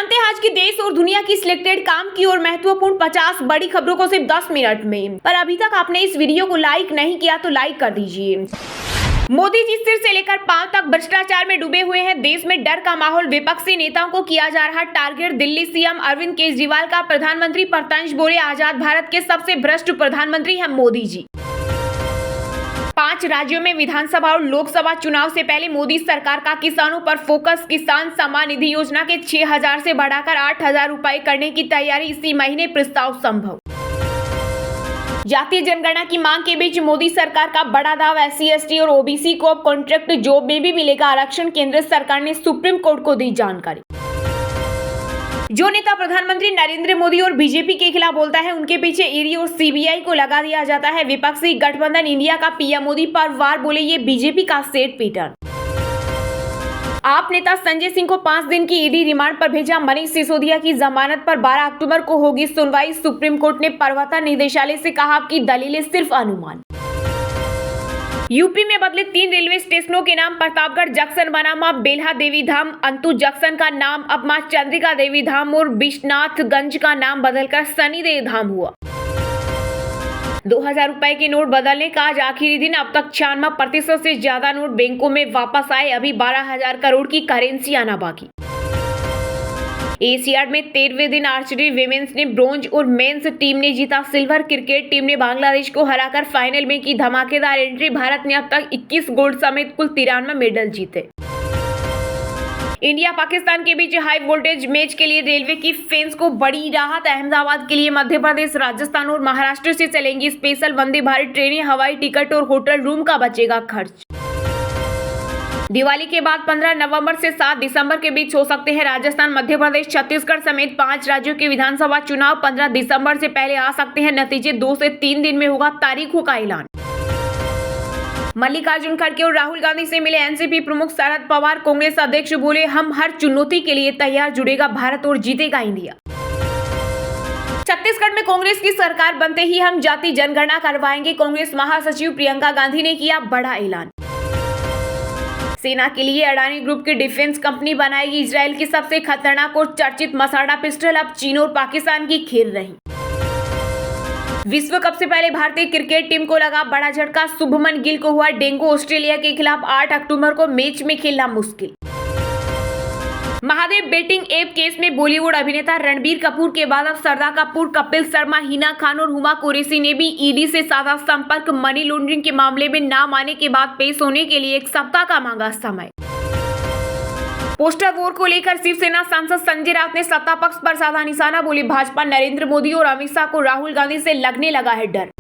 जानते हैं आज की देश और दुनिया की सिलेक्टेड काम की और महत्वपूर्ण 50 बड़ी खबरों को सिर्फ 10 मिनट में। पर अभी तक आपने इस वीडियो को लाइक नहीं किया तो लाइक कर दीजिए। मोदी जी सिर से लेकर पांव तक भ्रष्टाचार में डूबे हुए हैं। देश में डर का माहौल, विपक्षी नेताओं को किया जा रहा टारगेट। दिल्ली सीएम अरविंद केजरीवाल का प्रधानमंत्री पर तंज बोले, आजाद भारत के सबसे भ्रष्ट प्रधानमंत्री हैं मोदी जी। 5 राज्यों में विधानसभा और लोकसभा चुनाव से पहले मोदी सरकार का किसानों पर फोकस। किसान सम्मान निधि योजना के 6,000 से बढ़ाकर 8,000 रुपए करने की तैयारी, इसी महीने प्रस्ताव संभव। जातीय जनगणना की मांग के बीच मोदी सरकार का बड़ा दाव, SC, ST और OBC को अब कॉन्ट्रैक्ट जॉब में भी मिलेगा आरक्षण। केंद्र सरकार ने सुप्रीम कोर्ट को दी जानकारी। जो नेता प्रधानमंत्री नरेंद्र मोदी और बीजेपी के खिलाफ बोलता है, उनके पीछे ईडी और CBI को लगा दिया जाता है। विपक्षी गठबंधन इंडिया का PM मोदी पर वार, बोले ये बीजेपी का सेट पैटर्न। आप नेता संजय सिंह को 5 दिन की ईडी रिमांड पर भेजा। मनीष सिसोदिया की जमानत पर 12 अक्टूबर को होगी सुनवाई। सुप्रीम कोर्ट ने प्रवर्तन निदेशालय से कहा कि दलीलें सिर्फ अनुमान। यूपी में बदले 3 रेलवे स्टेशनों के नाम, प्रतापगढ़ जंक्शन बना मां बेल्हा देवी धाम, अंतु जंक्शन का नाम अब मां चंद्रिका देवी धाम और विश्वनाथगंज का नाम बदलकर शनिदेव धाम हुआ। 2,000 रुपए के नोट बदलने का आज आखिरी दिन। अब तक 96% से ज्यादा नोट बैंकों में वापस आए। अभी 12,000 करोड़ की करेंसी आना बाकी। एशियाड में 13वें दिन आर्चरी विमेंस ने ब्रॉन्ज और मेंस टीम ने जीता सिल्वर। क्रिकेट टीम ने बांग्लादेश को हराकर फाइनल में की धमाकेदार एंट्री। भारत ने अब तक 21 गोल्ड समेत कुल 93 मेडल जीते। इंडिया पाकिस्तान के बीच हाई वोल्टेज मैच के लिए रेलवे की फैंस को बड़ी राहत। अहमदाबाद के लिए मध्य प्रदेश, राजस्थान और महाराष्ट्र से चलेंगी स्पेशल वंदे भारत ट्रेनें। हवाई टिकट और होटल रूम का बचेगा खर्च। दिवाली के बाद 15 नवंबर से 7 दिसंबर के बीच हो सकते हैं राजस्थान, मध्य प्रदेश, छत्तीसगढ़ समेत 5 राज्यों के विधानसभा चुनाव। 15 दिसंबर से पहले आ सकते हैं नतीजे। 2 से 3 दिन में होगा तारीखों का ऐलान। मल्लिकार्जुन खड़गे और राहुल गांधी से मिले एनसीपी प्रमुख शरद पवार। कांग्रेस अध्यक्ष बोले, हम हर चुनौती के लिए तैयार, जुड़ेगा भारत और जीतेगा इंडिया। छत्तीसगढ़ में कांग्रेस की सरकार बनते ही हम जाति जनगणना करवाएंगे। कांग्रेस महासचिव प्रियंका गांधी ने किया बड़ा ऐलान। सेना के लिए अडानी ग्रुप की डिफेंस कंपनी बनाएगी। इजराइल की सबसे खतरनाक और चर्चित मसाड़ा पिस्टल अब चीन और पाकिस्तान की खेल रही। विश्व कप से पहले भारतीय क्रिकेट टीम को लगा बड़ा झटका। शुभमन गिल को हुआ डेंगू। ऑस्ट्रेलिया के खिलाफ 8 अक्टूबर को मैच में खेलना मुश्किल। महादेव बेटिंग ऐप केस में बॉलीवुड अभिनेता रणबीर कपूर के बाद अब श्रद्धा कपूर, कपिल शर्मा, हिना खान और हुमा कुरैशी ने भी ईडी से साधा संपर्क। मनी लॉन्ड्रिंग के मामले में नाम आने के बाद पेश होने के लिए 1 सप्ताह का मांगा समय। पोस्टर वॉर को लेकर शिवसेना सांसद संजय राउत ने सत्ता पक्ष पर साधा निशाना। बोले, भाजपा नरेंद्र मोदी और अमित शाह को राहुल गांधी से लगने लगा है डर।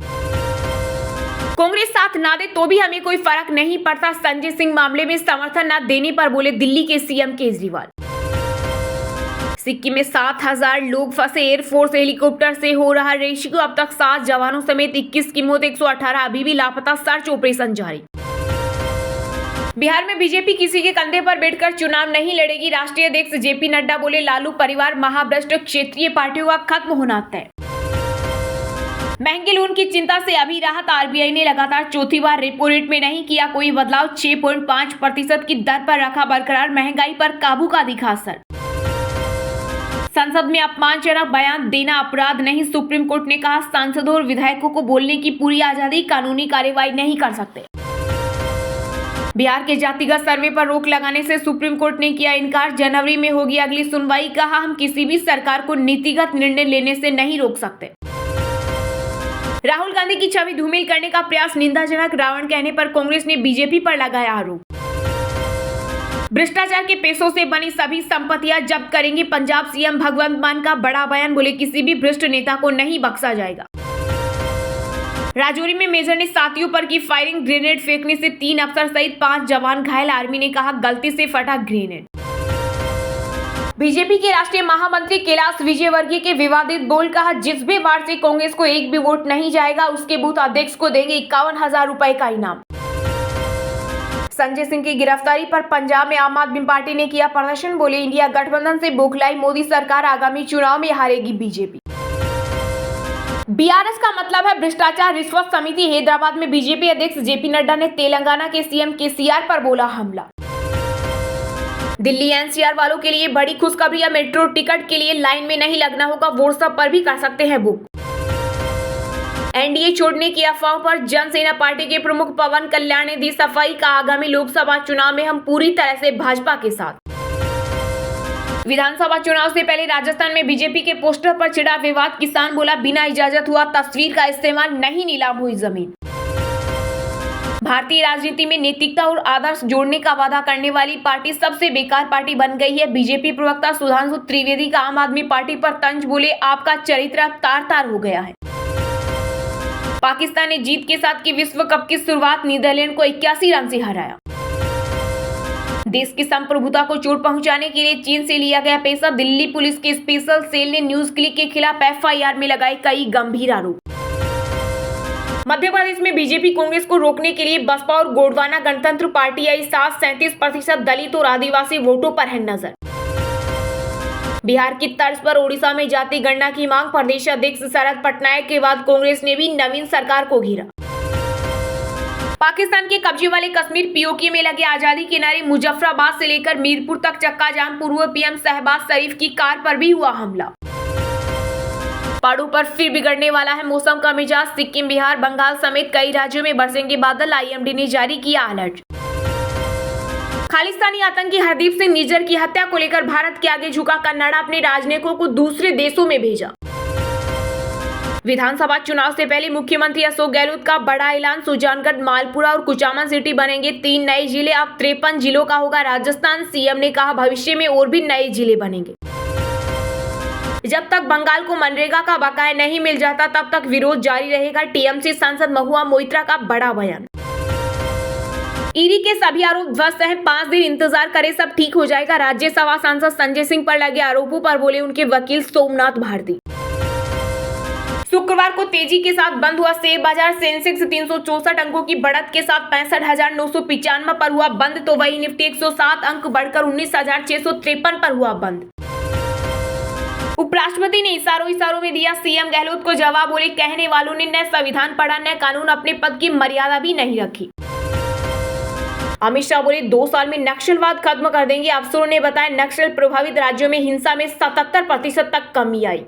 कांग्रेस साथ ना दे तो भी हमें कोई फर्क नहीं पड़ता। संजय सिंह मामले में समर्थन न देने पर बोले दिल्ली के CM केजरीवाल। सिक्किम में 7,000 लोग फंसे। एयरफोर्स हेलीकॉप्टर से हो रहा रेस्क्यू। अब तक 7 जवानों समेत 21 की मौत, 118 अभी भी लापता। सर्च ऑपरेशन जारी। बिहार में बीजेपी किसी के कंधे पर बैठकर चुनाव नहीं लड़ेगी। राष्ट्रीय अध्यक्ष JP नड्डा बोले, लालू परिवार महाभ्रष्ट, क्षेत्रीय पार्टियों का खत्म होना तय। महंगे लोन की चिंता से अभी राहत। RBI ने लगातार चौथी बार रेपो रेट में नहीं किया कोई बदलाव। 6.5% की दर पर रखा बरकरार। महंगाई पर काबू का दिखा असर। संसद में अपमानजनक बयान देना अपराध नहीं, सुप्रीम कोर्ट ने कहा। सांसदों और विधायकों को बोलने की पूरी आजादी, कानूनी कार्रवाई नहीं कर सकते। बिहार के जातिगत सर्वे पर रोक लगाने से सुप्रीम कोर्ट ने किया इनकार। जनवरी में होगी अगली सुनवाई। कहा, हम किसी भी सरकार को नीतिगत निर्णय लेने से नहीं रोक सकते। राहुल गांधी की छवि धूमिल करने का प्रयास निंदाजनक। रावण कहने पर कांग्रेस ने बीजेपी पर लगाया आरोप। भ्रष्टाचार के पैसों से बनी सभी संपत्तियां जब्त करेंगे पंजाब CM भगवंत मान का बड़ा बयान। बोले, किसी भी भ्रष्ट नेता को नहीं बख्शा जाएगा। राजौरी में मेजर ने साथियों पर की फायरिंग। ग्रेनेड फेंकने से 3 अफसर सहित 5 जवान घायल। आर्मी ने कहा, गलती से फटा ग्रेनेड। बीजेपी के राष्ट्रीय महामंत्री कैलाश विजयवर्गीय के विवादित बोल। कहा, जिस भी वार्ड से कांग्रेस को एक भी वोट नहीं जाएगा उसके बूथ अध्यक्ष को देंगे 51,000 रुपए का इनाम। संजय सिंह की गिरफ्तारी पर पंजाब में आम आदमी पार्टी ने किया प्रदर्शन। बोले, इंडिया गठबंधन से बौखलाई मोदी सरकार, आगामी चुनाव में हारेगी बीजेपी। BRS का मतलब है भ्रष्टाचार रिश्वत समिति। हैदराबाद में बीजेपी अध्यक्ष JP नड्डा ने तेलंगाना के CM KCR पर बोला हमला। दिल्ली एनसीआर वालों के लिए बड़ी खुशखबरी, या मेट्रो टिकट के लिए लाइन में नहीं लगना होगा, व्हाट्सएप पर भी कर सकते हैं बुक। एनडीए छोड़ने की अफवाह पर जनसेना पार्टी के प्रमुख पवन कल्याण ने दी सफाई का, आगामी लोकसभा चुनाव में हम पूरी तरह से भाजपा के साथ। विधानसभा चुनाव से पहले राजस्थान में बीजेपी के पोस्टर पर छिड़ा विवाद, किसान बोला बिना इजाजत हुआ तस्वीर का इस्तेमाल, नहीं नीलाम हुई जमीन। भारतीय राजनीति में नैतिकता और आदर्श जोड़ने का वादा करने वाली पार्टी सबसे बेकार पार्टी बन गई है। बीजेपी प्रवक्ता सुधांशु त्रिवेदी का आम आदमी पार्टी पर तंज, बोले आपका चरित्र तार तार हो गया है। पाकिस्तान ने जीत के साथ की विश्व कप की शुरुआत, नीदरलैंड को 81 रन से हराया। देश की संप्रभुता को चोट पहुंचाने के लिए चीन से लिया गया पैसा, दिल्ली पुलिस के स्पेशल सेल ने न्यूज क्लिक के खिलाफ एफआईआर में लगाए कई गंभीर आरोप। मध्य प्रदेश में बीजेपी कांग्रेस को रोकने के लिए बसपा और गोंडवाना गणतंत्र पार्टी आई साथ, 37% दलित और आदिवासी वोटों पर है नजर। बिहार की तर्ज पर ओडिशा में जाति गणना की मांग, प्रदेश अध्यक्ष शरद पटनायक के बाद कांग्रेस ने भी नवीन सरकार को घेरा। पाकिस्तान के कब्जे वाले कश्मीर पीओके में लगे आजादी किनारे मुजफ्फराबाद से लेकर मीरपुर तक चक्का जाम, पूर्व पीएम शहबाज शरीफ की कार पर भी हुआ हमला। पहाड़ों पर फिर बिगड़ने वाला है मौसम का मिजाज, सिक्किम, बिहार, बंगाल समेत कई राज्यों में बरसेंगे बादल, आईएमडी ने जारी किया अलर्ट। खालिस्तानी आतंकी हरदीप सिंह निज्जर की हत्या को लेकर भारत के आगे झुका कन्नाडा, अपने राजनयिकों को दूसरे देशों में भेजा। विधानसभा चुनाव से पहले मुख्यमंत्री अशोक गहलोत का बड़ा ऐलान, सुजानगढ़, मालपुरा और कुचामन सिटी बनेंगे 3 नए जिले, अब 53 जिलों का होगा राजस्थान। सीएम ने कहा भविष्य में और भी नए जिले बनेंगे। जब तक बंगाल को मनरेगा का बकाया नहीं मिल जाता तब तक विरोध जारी रहेगा, टीएमसी सांसद महुआ मोइत्रा का बड़ा बयान। ईडी के सभी आरोप ध्वस्त हैं, 5 दिन इंतजार करें सब ठीक हो जाएगा, राज्यसभा सांसद संजय सिंह पर लगे आरोपों पर बोले उनके वकील सोमनाथ भारती। शुक्रवार को तेजी के साथ बंद हुआ शेयर बाजार, सेंसेक्स 364 अंकों की बढ़त के साथ 65,995 पर हुआ बंद, तो वही निफ्टी 107 अंक बढ़कर 19,653 पर हुआ बंद। उपराष्ट्रपति ने इशारों में दिया सीएम गहलोत को जवाब, बोले कहने वालों ने न संविधान पढ़ा न कानून, अपने पद की मर्यादा भी नहीं रखी। अमित शाह बोले 2 साल में नक्सलवाद खत्म कर देंगे, अफसरों ने बताया नक्सल प्रभावित राज्यों में हिंसा में 77% तक कमी आई।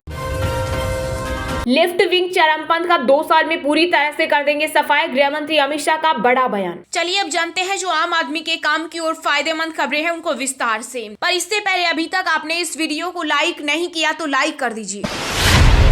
लेफ्ट विंग चरमपंथ का 2 साल में पूरी तरह से कर देंगे सफाई, गृह मंत्री अमित शाह का बड़ा बयान। चलिए अब जानते हैं जो आम आदमी के काम की और फायदेमंद खबरें हैं उनको विस्तार से। पर इससे पहले अभी तक आपने इस वीडियो को लाइक नहीं किया तो लाइक कर दीजिए।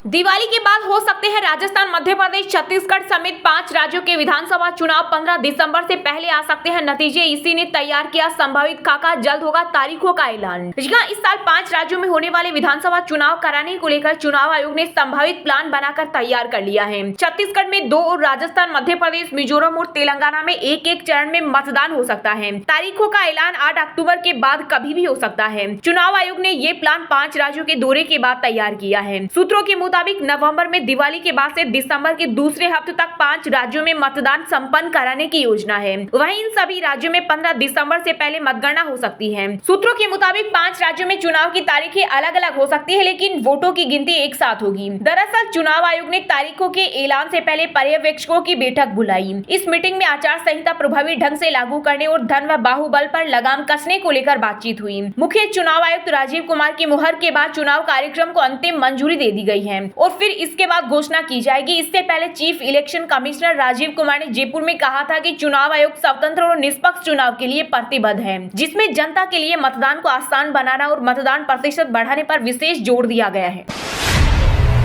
दिवाली के बाद हो सकते हैं राजस्थान, मध्य प्रदेश, छत्तीसगढ़ समेत 5 राज्यों के विधानसभा चुनाव, 15 दिसंबर से पहले आ सकते हैं नतीजे, इसी ने तैयार किया संभावित खाका, जल्द होगा तारीखों का ऐलान। इस साल 5 राज्यों में होने वाले विधानसभा चुनाव कराने को लेकर चुनाव आयोग ने संभावित प्लान बनाकर तैयार कर लिया है। छत्तीसगढ़ में 2 और राजस्थान, मध्य प्रदेश, मिजोरम और तेलंगाना में एक चरण में मतदान हो सकता है। तारीखों का ऐलान 8 अक्टूबर के बाद कभी भी हो सकता है। चुनाव आयोग ने ये प्लान 5 राज्यों के दौरे के बाद तैयार किया है। सूत्रों के मुताबिक नवंबर में दिवाली के बाद से दिसंबर के दूसरे हफ्ते तक 5 राज्यों में मतदान संपन्न कराने की योजना है। वहीं इन सभी राज्यों में 15 दिसंबर से पहले मतगणना हो सकती है। सूत्रों के मुताबिक 5 राज्यों में चुनाव की तारीखें अलग अलग हो सकती है, लेकिन वोटों की गिनती एक साथ होगी। दरअसल चुनाव आयोग ने तारीखों के ऐलान से पहले पर्यवेक्षकों की बैठक बुलाई। इस मीटिंग में आचार संहिता प्रभावी ढंग से लागू करने और धन व बाहुबल पर लगाम कसने को लेकर बातचीत हुई। मुख्य चुनाव आयुक्त राजीव कुमार की मुहर के बाद चुनाव कार्यक्रम को अंतिम मंजूरी दे दी गई है और फिर इसके बाद घोषणा की जाएगी। इससे पहले chief election commissioner Rajiv Kumar ने जयपुर में कहा था कि चुनाव आयोग स्वतंत्र और निष्पक्ष चुनाव के लिए प्रतिबद्ध है, जिसमें जनता के लिए मतदान को आसान बनाना और मतदान प्रतिशत बढ़ाने पर विशेष जोर दिया गया है।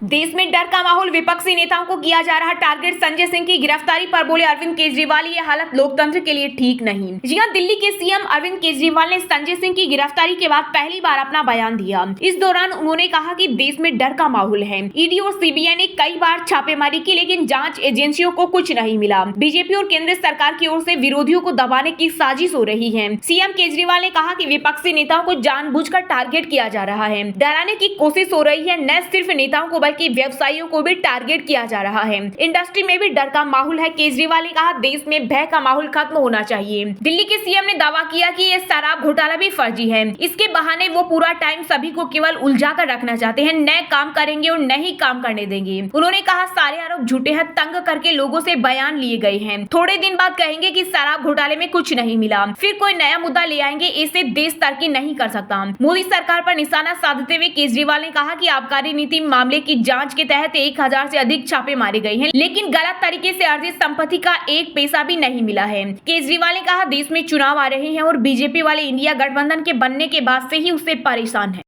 देश में डर का माहौल, विपक्षी नेताओं को किया जा रहा टारगेट, संजय सिंह की गिरफ्तारी पर बोले अरविंद केजरीवाल ये हालत लोकतंत्र के लिए ठीक नहीं। जी हां, दिल्ली के सीएम अरविंद केजरीवाल ने संजय सिंह की गिरफ्तारी के बाद पहली बार अपना बयान दिया। इस दौरान उन्होंने कहा कि देश में डर का माहौल है। ईडी और सीबीआई ने कई बार छापेमारी की, लेकिन जांच एजेंसियों को कुछ नहीं मिला। बीजेपी और केंद्र सरकार की ओर से विरोधियों को दबाने की साजिश हो रही है। सीएम केजरीवाल ने कहा कि विपक्षी नेताओं को जानबूझकर टारगेट किया जा रहा है, डराने की कोशिश हो रही है। न सिर्फ नेताओं को बल्कि बल्कि व्यवसायियों को भी टारगेट किया जा रहा है। इंडस्ट्री में भी डर का माहौल है। केजरीवाल ने कहा, देश में भय का माहौल खत्म होना चाहिए। दिल्ली के सीएम ने दावा किया कि ये शराब घोटाला भी फर्जी है। इसके बहाने वो पूरा टाइम सभी को केवल उलझा कर रखना चाहते हैं। नए काम करेंगे और नहीं काम करने देंगे। उन्होंने कहा, सारे आरोप झूठे हैं, तंग करके लोगों से बयान लिए गए हैं। थोड़े दिन बाद कहेंगे कि शराब घोटाले में कुछ नहीं मिला, फिर कोई नया मुद्दा ले आएंगे। इससे देश तरक्की नहीं कर सकता। मोदी सरकार पर निशाना साधते हुए केजरीवाल ने कहा कि आबकारी नीति मामले की जांच के तहत 1000 से अधिक छापे मारे गए हैं, लेकिन गलत तरीके से अर्जित संपत्ति का एक पैसा भी नहीं मिला है। केजरीवाल ने कहा, देश में चुनाव आ रहे हैं और बीजेपी वाले इंडिया गठबंधन के बनने के बाद से ही उससे परेशान है।